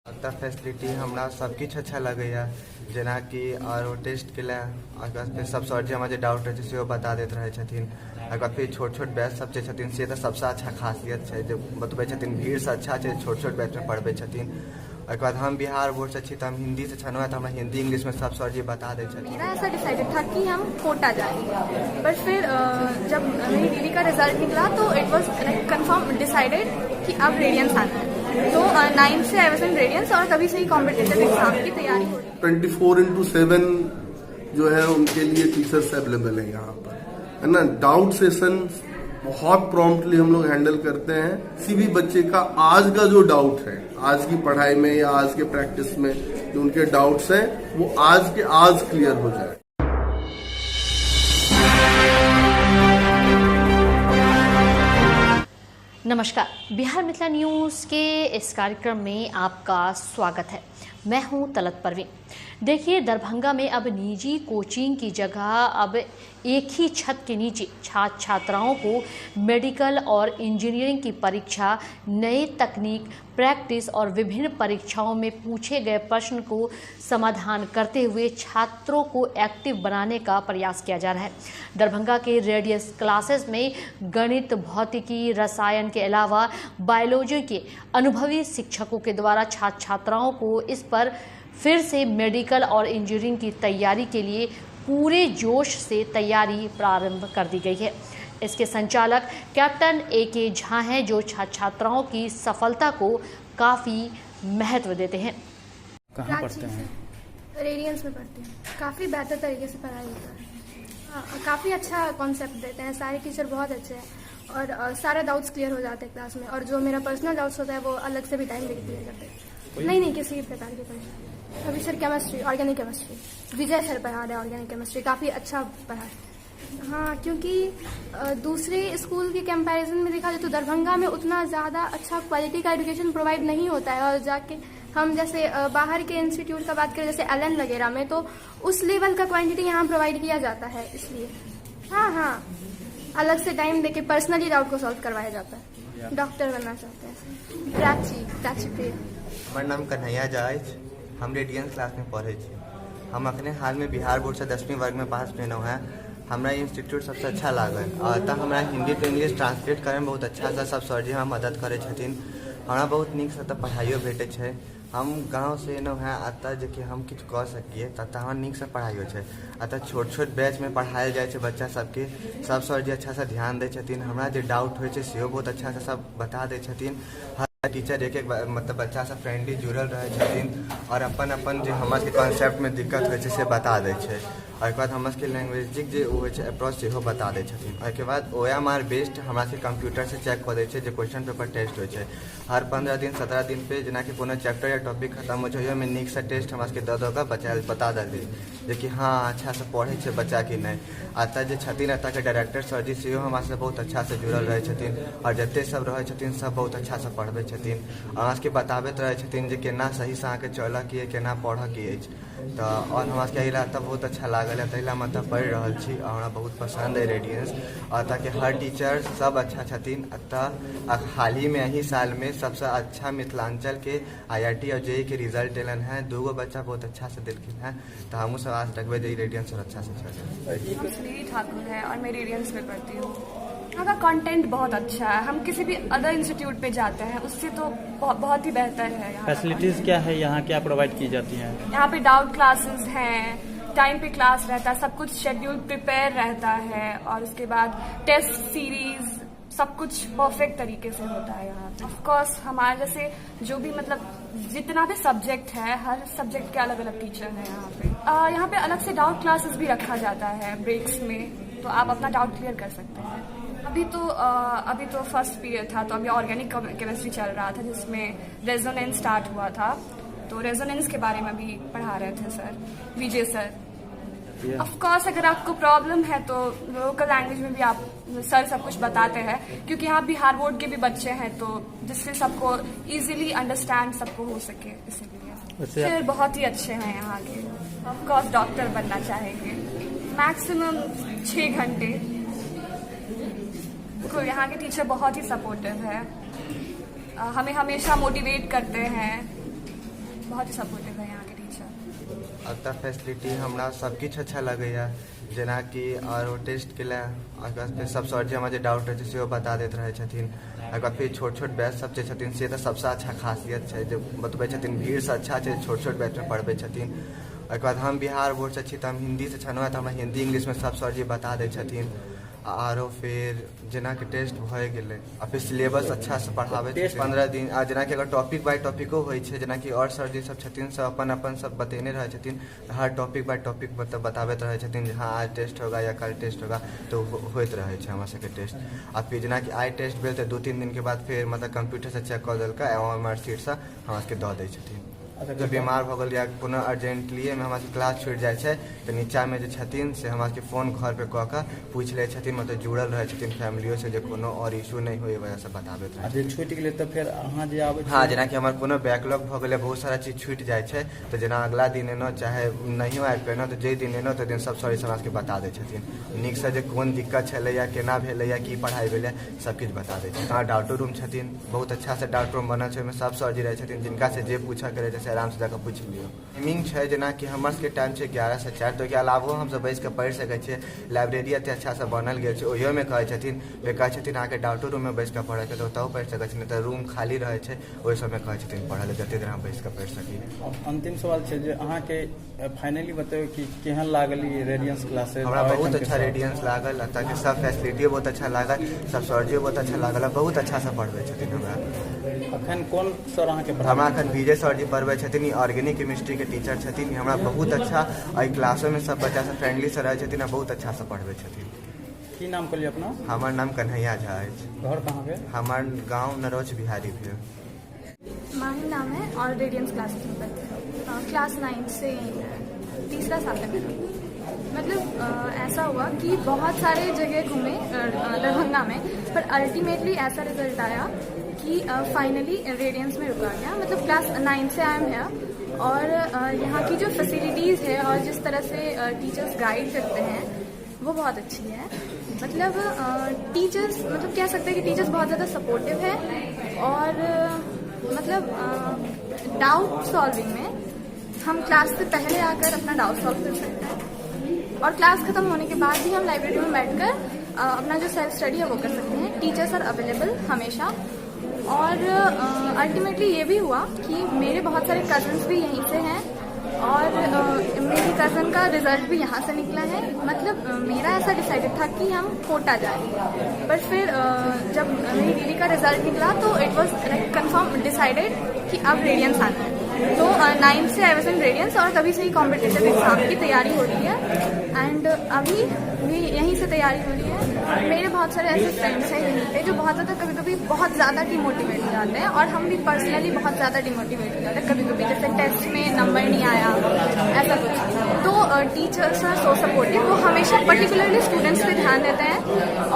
तऽ फैसिलिटी हमरा सबकिछु अच्छा लगैए, जेनाकि आरो टेस्टके लिए फिर सब सर जी हमरा जे डाउट रहै छै सेहो बता दैत रहै छथिन। ओकर बाद फिर छोट छोट बैच सब जे छथिन से तऽ सबसँ अच्छा खासियत छै, जे बतबै छथिन भीड़सँ अच्छा छै, छोट छोट बैचमे पढ़बै छथिन। ओकर बाद हम बिहार बोर्ड से छी, तो हम हिंदी से छनौं, तो हमरा हिंदी इंग्लिश में सब सर जी बता दे छथिन। मेरा ऐसा डिसाइडेड था कि हम कोटा जाएंगे, बट फिर जब मेरी दीदी का रिजल्ट निकला तो it was like confirm decided कि अब रेडियंस आना है। तो 9 से आई वाज इन रेडियंस और तभी से ही कॉम्पिटिटिव एग्जाम की तैयारी हो रही है। 24/7 जो है उनके लिए टीचर्स अवेलेबल है यहाँ पर, है ना। डाउट सेशन बहुत प्रॉम्प्टली हम लोग हैंडल करते हैं। किसी भी बच्चे का आज का जो डाउट है, आज की पढ़ाई में या आज के प्रैक्टिस में जो उनके डाउट्स हैं, वो आज के आज क्लियर हो जाए। नमस्कार, बिहार मिथिला न्यूज के इस कार्यक्रम में आपका स्वागत है। मैं हूं तलत परवीन। देखिए, दरभंगा में अब निजी कोचिंग की जगह अब एक ही छत के नीचे छात्र छात्राओं को मेडिकल और इंजीनियरिंग की परीक्षा, नए तकनीक, प्रैक्टिस और विभिन्न परीक्षाओं में पूछे गए प्रश्न को समाधान करते हुए छात्रों को एक्टिव बनाने का प्रयास किया जा रहा है। दरभंगा के रेडियस क्लासेस में गणित, भौतिकी, रसायन के अलावा बायोलॉजी के अनुभवी शिक्षकों के द्वारा छात्र छात्राओं को इस पर फिर से मेडिकल और इंजीनियरिंग की तैयारी के लिए पूरे जोश से तैयारी प्रारंभ कर दी गई है। इसके संचालक कैप्टन AK झा हैं, जो छात्र छात्राओं की सफलता को काफ़ी महत्व देते हैं। कहाँ पढ़ते हैं? रेडियंस में पढ़ते हैं। काफ़ी बेहतर तरीके से पढ़ाई होता है। काफ़ी अच्छा कॉन्सेप्ट देते हैं, सारे टीचर बहुत अच्छे हैं और सारे डाउट्स क्लियर हो जाते हैं क्लास में। और जो मेरा पर्सनल डाउट्स होता है वो अलग से भी टाइम लेके क्लियर करते हैं। नहीं, किसी भी प्रकार की पढ़ाई। अभी सर केमिस्ट्री, ऑर्गेनिक केमिस्ट्री, विजय सर पढ़ा रहे हैं ऑर्गेनिक केमिस्ट्री, काफ़ी अच्छा पढ़ा है। हाँ, क्योंकि दूसरे स्कूल के कंपैरिजन में देखा जाए तो दरभंगा में उतना ज़्यादा अच्छा क्वालिटी का एजुकेशन प्रोवाइड नहीं होता है। और जाके हम जैसे बाहर के इंस्टीट्यूट का बात करें, जैसे LN वगैरह में, तो उस लेवल का क्वांटिटी यहाँ प्रोवाइड किया जाता है। इसलिए हाँ, अलग से टाइम देके पर्सनली डाउट को सॉल्व करवाया जाता है। डॉक्टर बनना चाहते हैं। प्राची प्रिया। हमार नाम कन्हैया जायज, हम रेडियंस क्लास में पढ़े छी। हम अखने हाल में बिहार बोर्ड से 10वीं वर्ग में पास भेलहुँ हैं। हमरा इंस्टीट्यूट सबसे अच्छा लागल और अतः हमरा हिंदी टू इंग्लिश ट्रांसलेट करे में बहुत अच्छा से सब सर जी हमरा मदद करे छथिन। हमरा बहुत नीक से तऽ पढ़ाइयो भेटै छै। हम गाँव से एलहुँ हैं अतः जे कि हम किछु कऽ सकिए ततः हमरा नीक से पढ़ाइयो छै। अतः छोट छोट बैच में पढ़ायल जाइ छै बच्चा सबके। सब सर जी अच्छा से ध्यान दै छथिन। हमरा जे डाउट होइ छै सेहो बहुत अच्छा से सब बता दै छथिन। टीचर एक मतलब बच्चा से फ्रेंडली जुड़ल रहे छथिन और अपन जो हमरा के कॉन्सेप्ट में दिक्कत होइ छै से बता दै छै। और बाद हमरा के लैंग्वेजिक जो होइ छै अप्रोच सेहो बता दै छथिन। ओहिके बाद OMR बेस्ड हमरा के कंप्यूटर से चेक कऽ दै छै जे क्वेश्चन पेपर टेस्ट होइ छै। हर 15 दिन 17 दिन पे जेना कि कोनो चैप्टर या टॉपिक खत्म हो छै, ओहिमे नीक से टेस्ट हमरा के दऽ कऽ बता देली जे कि हाँ अच्छा से पढ़ै छै बच्चा कि नहीं। अतः जे छथिन अतः के डायरेक्टर सर जी सेहो हमरा से बहुत अच्छा से जुड़ल रहे छथिन और जते सब रहे छथिन सब बहुत अच्छा से पढ़बै छथिन। हमरा के बताबैत रहे छथिन जे केना सही से अहाँके चलऽ के केना पढ़ऽ के अछि। तो और हमरा के एहिला तऽ बहुत अच्छा लागल है, तहिला हम तऽ पढ़ि रहल छी और हमरा बहुत पसंद है रेडियंस। और अतः के हर टीचर सब अच्छा छथिन। अतः हाल ही में यही साल में सबसे अच्छा मिथिलांचल के IIT और JEE के रिजल्ट एलन है। 2 बच्चा बहुत अच्छा से दिलखिन है, तो हमहूँ सब आज रखबे जे रेडियंस और अच्छा से चले। ठाकुर है और मैं रेडियंस में पढ़ती हूँ। यहाँ का कंटेंट बहुत अच्छा है। हम किसी भी अदर इंस्टीट्यूट पे जाते हैं उससे तो बहुत ही बेहतर है। फैसिलिटीज क्या है यहाँ, क्या प्रोवाइड की जाती हैं? यहाँ पे डाउट क्लासेस हैं, टाइम पे क्लास रहता है, सब कुछ शेड्यूल प्रिपेयर रहता है और उसके बाद टेस्ट सीरीज सब कुछ परफेक्ट तरीके से होता है यहाँ पे। ऑफ कोर्स हमारे जैसे जो भी मतलब जितना भी सब्जेक्ट है, हर सब्जेक्ट के अलग अलग टीचर हैं यहाँ पे। यहाँ पे अलग से डाउट क्लासेस भी रखा जाता है ब्रेक्स में, तो आप अपना डाउट क्लियर कर सकते हैं। अभी तो फर्स्ट पीरियड था, तो अभी ऑर्गेनिक केमिस्ट्री चल रहा था जिसमें रेजोनेंस स्टार्ट हुआ था। तो रेजोनेंस के बारे में भी पढ़ा रहे थे sir, Vijay sir. Of course अगर आपको प्रॉब्लम है तो लोकल लैंग्वेज में भी आप सर सब कुछ बताते हैं, क्योंकि यहाँ बिहार बोर्ड के भी बच्चे हैं, तो जिससे सबको इजीली अंडरस्टैंड सबको हो सके, इसीलिए सर बहुत ही अच्छे हैं यहाँ के। ऑफ कोर्स डॉक्टर बनना चाहेंगे। मैक्सिमम 6 घंटे। तो यहाँ के टीचर बहुत ही सपोर्टिव है, हमें हमेशा मोटिवेट करते हैं बहुत ही सपोर्टिव है यहाँ के टीचर। अब तक फैसिलिटी हमरा सब किछु अच्छा लगैया, जेना कि और टेस्ट के लिए सब सर जी हमारे डाउट रहे से बता देते रहे छथिन। अगर फिर छोट छोट बैच सब जे छथिन से तो सबसे अच्छा खासियत है जो बतबै छथिन, भीड़ से अच्छा है छोट छोट बैच में पढ़बै छथिन। ओकर बाद हम बिहार बोर्ड से छी तो हम हिंदी से छनौ तो हमरा हिंदी इंग्लिश में सब सर जी बता दै छथिन। आरो फिर जेना कि टेस्ट भए गेलै आ फिर सिलेबस अच्छा से पढ़ाबै छै 15 दिन। आ जेना कि अगर टॉपिक बाय टॉपिको होइ छै, जेना कि और सर जी सब छथिन सब अपन अपन सब बतेने रहे छथिन, हर टॉपिक बाय टॉपिक मतलब बताबैत रहे छथिन जे हाँ आज टेस्ट होगा या कल टेस्ट होगा, तो होइत रहे छै हमरा सबके टेस्ट। आ फिर जेना कि आई टेस्ट भेल तऽ 2-3 दिन के बाद फिर मतलब कंप्यूटर से चेक कऽ देलकै और मार्कशीट से हमरा सबके दऽ दै छथिन। जब बीमार भऽ गेल या कोनो अर्जेंटली में हमरा क्लास छूट जाए छै तो नीचा में जे छथिन से हमरा के फोन घर पे कऽ के पूछ ले छथिन, मतलब जुड़ल रहे छथिन फैमिलियो से जे कोनो और इशू नहीं होए वजह से बताबैत रहे। जे छूट गेलै तऽ फेर अहाँ जे आबै हाँ, जेना कि हमर कोनो बैकलॉग भऽ गेलै, बहुत सारा चीज छूट जाए छै तो जेना अगला दिन एनो चाहे नहीं आबि पेनो तो जे दिन एनो तो दिन सब सर हमरा के बता दै छथिन नीक से जे कोन दिक्कत छलै या केना भेलै या की पढ़ाई भेलै सब किछु बता दै छथिन। डाउटो रूम छथिन, बहुत अच्छा से डाउट रूम बनल छै, ओहिमे सब सर जी रहे छथिन जिनका से जे पूछऽ के रहे छै आराम से जाकर पूछ लियो। टाइमिंग है जेना कि हमर सबके टाइम छै 11 से 4, तो के अलावो हम सब बैस के पढ़ि सकै छियै। लाइब्रेरी एते अच्छा से बनल गेल छै, ओहियो में कहै छथिन अहाँके डाउटो रूम में बैस के पढ़े के तो ओतहु पढ़ि सकै छी, नहीं तो रूम खाली रहे छै ओहि सब में कहै छथिन पढ़े ले जते देर हम बैस के पढ़ि सकी। अंतिम सवाल छै जे अहाँके फाइनली बताओ कि केहन लागल ई रेडियंस क्लासेस? हमरा बहुत अच्छा रेडियंस लागल, ताकि सब फैसिलिटी बहुत अच्छा लागल, सब सरजी बहुत अच्छा लागल, बहुत अच्छा से पढ़बै छथिन हमरा। अखन कोन सर अहाँके हमरा अखन विजय सर जी पढ़बै छथिन, ऑर्गेनिक केमिस्ट्री के टीचर छथिन। हमरा बहुत अच्छा एहि क्लासो में सब बच्चा सब फ्रेंडली से रहे छथिन, बहुत अच्छा से पढ़बै छथिन। की नाम कहलिए अपना? हमर नाम कन्हैया झा अछि। घर कहाँ भेल? हमर गांव नरोज बिहारी भेल। माही नाम है और रेडियंस क्लासेस में पढ़ती हूँ। क्लास 9 से तीसरा साल तक है। मतलब ऐसा हुआ कि बहुत सारे जगह घूमे दरभंगा में, पर अल्टीमेटली ऐसा रिजल्ट आया कि फाइनली रेडियंस में रुका गया। मतलब क्लास 9 से आई एम है और यहाँ की जो फैसिलिटीज़ है और जिस तरह से टीचर्स गाइड करते हैं वो बहुत अच्छी है। मतलब टीचर्स मतलब कह सकते हैं कि टीचर्स बहुत ज़्यादा सपोर्टिव है और मतलब डाउट सॉल्विंग में हम क्लास से पहले आकर अपना डाउट सॉल्व कर सकते हैं और क्लास खत्म होने के बाद भी हम लाइब्रेरी में बैठकर अपना जो सेल्फ स्टडी है वो कर सकते हैं। टीचर्स आर अवेलेबल हमेशा। और अल्टीमेटली ये भी हुआ कि मेरे बहुत सारे कजन्स भी यहीं से हैं और मेरी कज़न का रिज़ल्ट भी यहाँ से निकला है। मतलब मेरा ऐसा डिसाइडेड था कि हम कोटा जाएंगे, बट फिर जब मेरी दीदी का रिज़ल्ट निकला तो it was like confirm decided कि अब रेडियंस आना है। तो 9 से आई वाज इन रेडियंस और तभी से ही कॉम्पिटिटिव एग्जाम की तैयारी हो रही है एंड अभी भी यहीं से तैयारी हो रही है। मेरे बहुत सारे ऐसे फ्रेंड्स हैं यहीं पे जो बहुत ज़्यादा कभी कभी बहुत ज़्यादा डिमोटिवेट हो जाते हैं और हम भी पर्सनली बहुत ज़्यादा डिमोटिवेट हो जाते हैं कभी कभी, जैसे टेस्ट में नंबर नहीं आया ऐसा कुछ। तो टीचर्स आर सो सपोर्टिव, वो हमेशा पर्टिकुलरली स्टूडेंट्स पे ध्यान देते हैं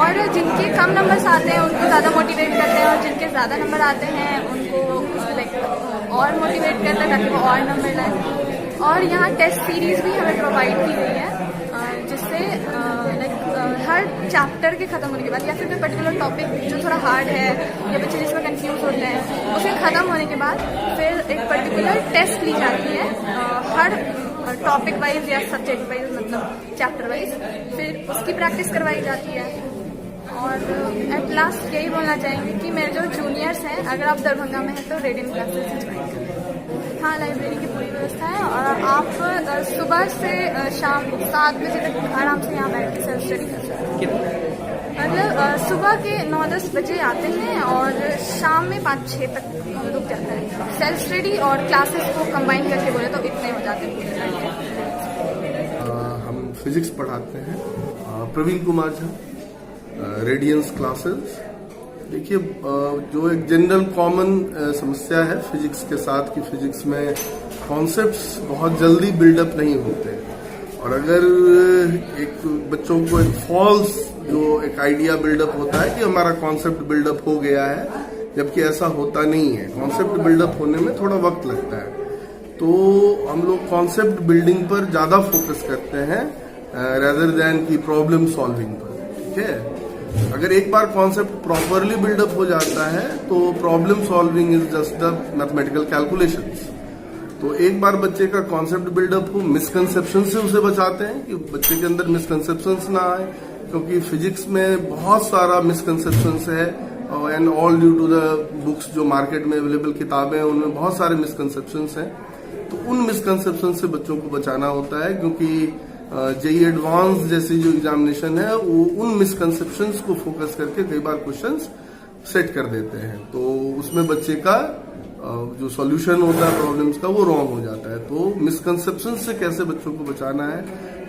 और जिनके कम नंबर्स आते हैं उनको ज़्यादा मोटिवेट करते हैं और जिनके ज़्यादा नंबर आते हैं उनको लाइक और मोटिवेट करते हैं ताकि वो और नंबर लाए। और यहाँ टेस्ट सीरीज भी हमें प्रोवाइड की गई है जिससे लाइक हर चैप्टर के खत्म होने के बाद या फिर कोई पर्टिकुलर टॉपिक जो थोड़ा हार्ड है या बच्चे जिसमें कंफ्यूज होते हैं उसके खत्म होने के बाद फिर एक पर्टिकुलर टेस्ट ली जाती है हर टॉपिक वाइज या सब्जेक्ट वाइज, मतलब चैप्टर वाइज, फिर उसकी प्रैक्टिस करवाई जाती है। और एट लास्ट यही बोलना चाहेंगे कि मेरे जो जूनियर्स हैं अगर आप दरभंगा में हैं तो रेडियंस क्लासेस ही ज्वाइन करें। हाँ, लाइब्रेरी की पूरी व्यवस्था है और आप सुबह से शाम 7 बजे तक आराम से यहाँ बैठ के सेल्फ स्टडी कर सकते हैं। मतलब सुबह के 9-10 बजे आते हैं और शाम में 5-6 तक हम लोग जाते हैं। सेल्फ स्टडी और क्लासेस को कंबाइन करके बोले तो इतने हो जाते हैं। हम फिजिक्स पढ़ाते हैं, प्रवीण कुमार झा, रेडियंस क्लासेस। देखिए, जो एक जनरल कॉमन समस्या है फिजिक्स के साथ कि फिजिक्स में कॉन्सेप्ट्स बहुत जल्दी बिल्डअप नहीं होते और अगर एक बच्चों को एक फॉल्स जो एक आइडिया बिल्डअप होता है कि हमारा कॉन्सेप्ट बिल्डअप हो गया है, जबकि ऐसा होता नहीं है। कॉन्सेप्ट बिल्डअप होने में थोड़ा वक्त लगता है, तो हम लोग कॉन्सेप्ट बिल्डिंग पर ज्यादा फोकस करते हैं रेदर देन की प्रॉब्लम सॉल्विंग पर। ठीक है, अगर एक बार कॉन्सेप्ट प्रॉपरली बिल्डअप हो जाता है तो problem solving is just the mathematical calculations. तो एक बार बच्चे का कॉन्सेप्ट बिल्डअप हो, मिसकंसेप्शन से उसे बचाते हैं कि बच्चे के अंदर मिसकंसेप्शंस ना आए, क्योंकि फिजिक्स में बहुत सारा मिसकंसेप्शंस है and all due to the books जो मार्केट में अवेलेबल किताबें हैं उनमें बहुत सारे मिसकंसेप्शंस हैं। तो उन मिसकंसेप्शन से बच्चों को बचाना होता है, क्योंकि जेई एडवांस जैसी जो एग्जामिनेशन है वो उन मिसकंसेप्शंस को फोकस करके कई बार क्वेश्चंस सेट कर देते हैं, तो उसमें बच्चे का जो सॉल्यूशन होता है प्रॉब्लम्स का वो रॉन्ग हो जाता है। तो मिसकंसेप्शन से कैसे बच्चों को बचाना है,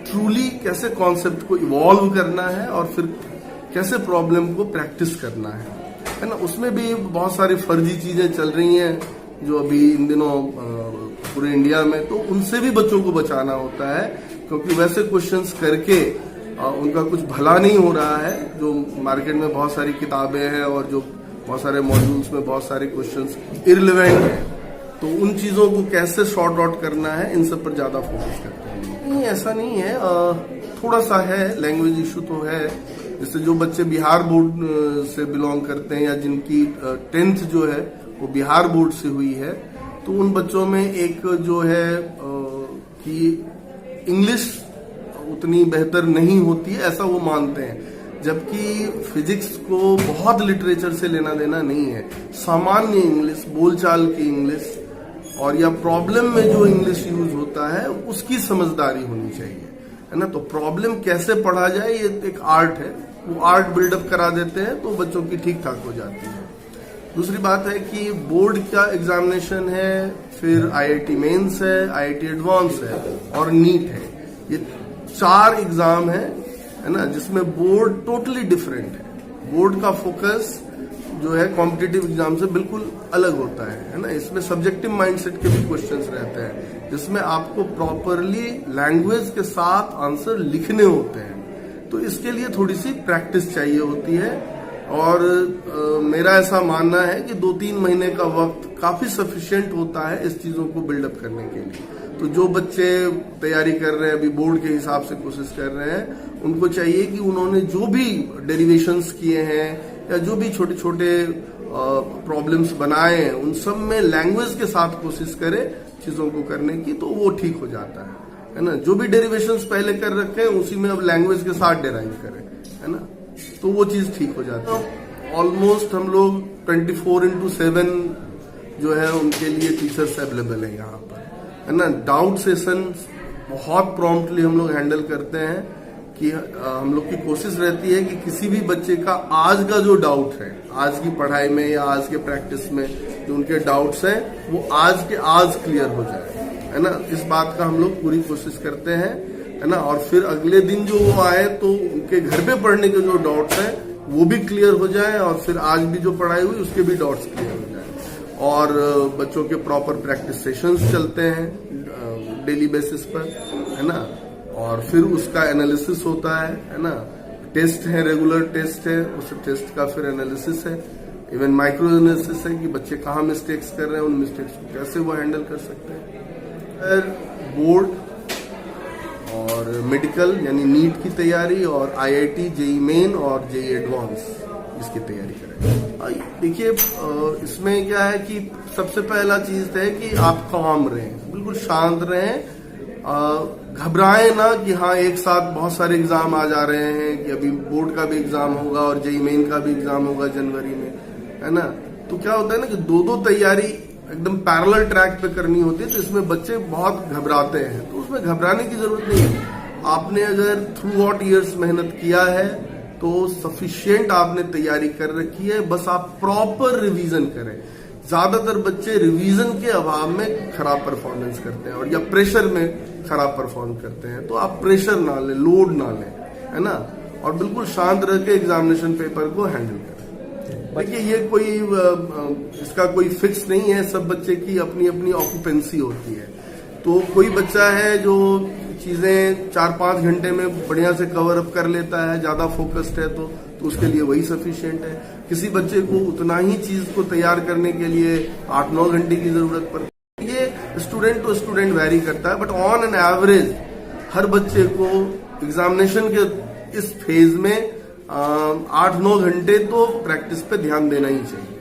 ट्रूली कैसे कॉन्सेप्ट को इवॉल्व करना है और फिर कैसे प्रॉब्लम को प्रैक्टिस करना है ना। उसमें भी बहुत सारी फर्जी चीजें चल रही हैं जो अभी इन दिनों पूरे इंडिया में, तो उनसे भी बच्चों को बचाना होता है, क्योंकि वैसे क्वेश्चंस करके उनका कुछ भला नहीं हो रहा है। जो मार्केट में बहुत सारी किताबें हैं और जो बहुत सारे मॉड्यूल्स में बहुत सारे क्वेश्चंस इररिलेवेंट हैं, तो उन चीजों को कैसे शॉर्ट आउट करना है इन सब पर ज्यादा फोकस करते हैं। नहीं, ऐसा नहीं है, थोड़ा सा है, लैंग्वेज इशू तो है। जैसे जो बच्चे बिहार बोर्ड से बिलोंग करते हैं या जिनकी 10th जो है वो बिहार बोर्ड से हुई है, तो उन बच्चों में एक जो है कि इंग्लिश उतनी बेहतर नहीं होती है, ऐसा वो मानते हैं, जबकि फिजिक्स को बहुत लिटरेचर से लेना देना नहीं है। सामान्य इंग्लिश, बोलचाल की इंग्लिश और या प्रॉब्लम में जो इंग्लिश यूज होता है उसकी समझदारी होनी चाहिए, है ना। तो प्रॉब्लम कैसे पढ़ा जाए ये एक आर्ट है, वो आर्ट बिल्डअप करा देते हैं तो बच्चों की ठीक ठाक हो जाती है। दूसरी बात है कि बोर्ड का एग्जामिनेशन है, फिर आईआईटी मेंस है, आईआईटी एडवांस है और नीट है। ये 4 एग्जाम है ना, जिसमें बोर्ड टोटली डिफरेंट है। बोर्ड का फोकस जो है कॉम्पिटिटिव एग्जाम से बिल्कुल अलग होता है ना। इसमें सब्जेक्टिव माइंडसेट के भी क्वेश्चंस रहते हैं, जिसमें आपको प्रॉपरली लैंग्वेज के साथ आंसर लिखने होते हैं, तो इसके लिए थोड़ी सी प्रैक्टिस चाहिए होती है। और मेरा ऐसा मानना है कि 2-3 महीने का वक्त काफी सफिशिएंट होता है इस चीजों को बिल्डअप करने के लिए। तो जो बच्चे तैयारी कर रहे हैं, अभी बोर्ड के हिसाब से कोशिश कर रहे हैं, उनको चाहिए कि उन्होंने जो भी डेरिवेशंस किए हैं या जो भी छोटे छोटे प्रॉब्लम्स बनाए हैं, उन सब में लैंग्वेज के साथ कोशिश करें चीजों को करने की, तो वो ठीक हो जाता है ना। जो भी डेरिवेशंस पहले कर रखे हैं उसी में अब लैंग्वेज के साथ डेराइव करें, है ना, तो वो चीज ठीक हो जाती है। ऑलमोस्ट हम लोग 24/7 जो है उनके लिए टीचर्स अवेलेबल है यहाँ पर, है ना। डाउट सेशन बहुत प्रॉम्प्टली हम लोग हैंडल करते हैं कि हम लोग की कोशिश रहती है कि किसी भी बच्चे का आज का जो डाउट है, आज की पढ़ाई में या आज के प्रैक्टिस में जो उनके डाउट्स हैं वो आज के आज क्लियर हो जाए, है ना। इस बात का हम लोग पूरी कोशिश करते हैं, है ना। और फिर अगले दिन जो वो आए तो उनके घर पे पढ़ने के जो डाउट्स हैं वो भी क्लियर हो जाए और फिर आज भी जो पढ़ाई हुई उसके भी डाउट्स क्लियर हो जाए। और बच्चों के प्रॉपर प्रैक्टिस सेशंस चलते हैं डेली बेसिस पर, है ना। और फिर उसका एनालिसिस होता है ना। टेस्ट है, रेगुलर टेस्ट है, उस टेस्ट का फिर एनालिसिस है, इवन माइक्रो एनालिसिस है कि बच्चे कहाँ मिस्टेक्स कर रहे हैं, उन मिस्टेक्स को कैसे वो हैंडल कर सकते हैं। बोर्ड और मेडिकल यानी नीट की तैयारी और आईआईटी, जेई मेन और जेई एडवांस इसकी तैयारी करें। देखिए इसमें क्या है कि सबसे पहला चीज है कि आप काम रहें, बिल्कुल शांत रहें, घबराएं ना कि हाँ एक साथ बहुत सारे एग्जाम आ जा रहे हैं, कि अभी बोर्ड का भी एग्जाम होगा और जेई मेन का भी एग्जाम होगा जनवरी में, है ना। तो क्या होता है ना कि दो तैयारी एकदम पैरेलल ट्रैक पे करनी होती है, तो इसमें बच्चे बहुत घबराते हैं। तो उसमें घबराने की जरूरत नहीं है। आपने अगर थ्रू आउट ईयर्स मेहनत किया है तो सफिशिएंट आपने तैयारी कर रखी है, बस आप प्रॉपर रिवीजन करें। ज्यादातर बच्चे रिवीजन के अभाव में खराब परफॉर्मेंस करते हैं और या प्रेशर में खराब परफॉर्म करते हैं, तो आप प्रेशर ना लें, लोड ना लें, है ना। और बिल्कुल शांत रह के एग्जामिनेशन पेपर को हैंडल करें। देखिए ये कोई इसका कोई फिक्स नहीं है, सब बच्चे की अपनी अपनी ऑक्यूपेंसी होती है। तो कोई बच्चा है जो चीजें 4-5 घंटे में बढ़िया से कवर अप कर लेता है, ज्यादा फोकस्ड है, तो उसके लिए वही सफिशिएंट है। किसी बच्चे को उतना ही चीज को तैयार करने के लिए 8-9 घंटे की जरूरत पड़ती है। ये स्टूडेंट टू स्टूडेंट वेरी करता है, बट ऑन एन एवरेज हर बच्चे को एग्जामिनेशन के इस फेज में 8-9 घंटे तो प्रैक्टिस पे ध्यान देना ही चाहिए।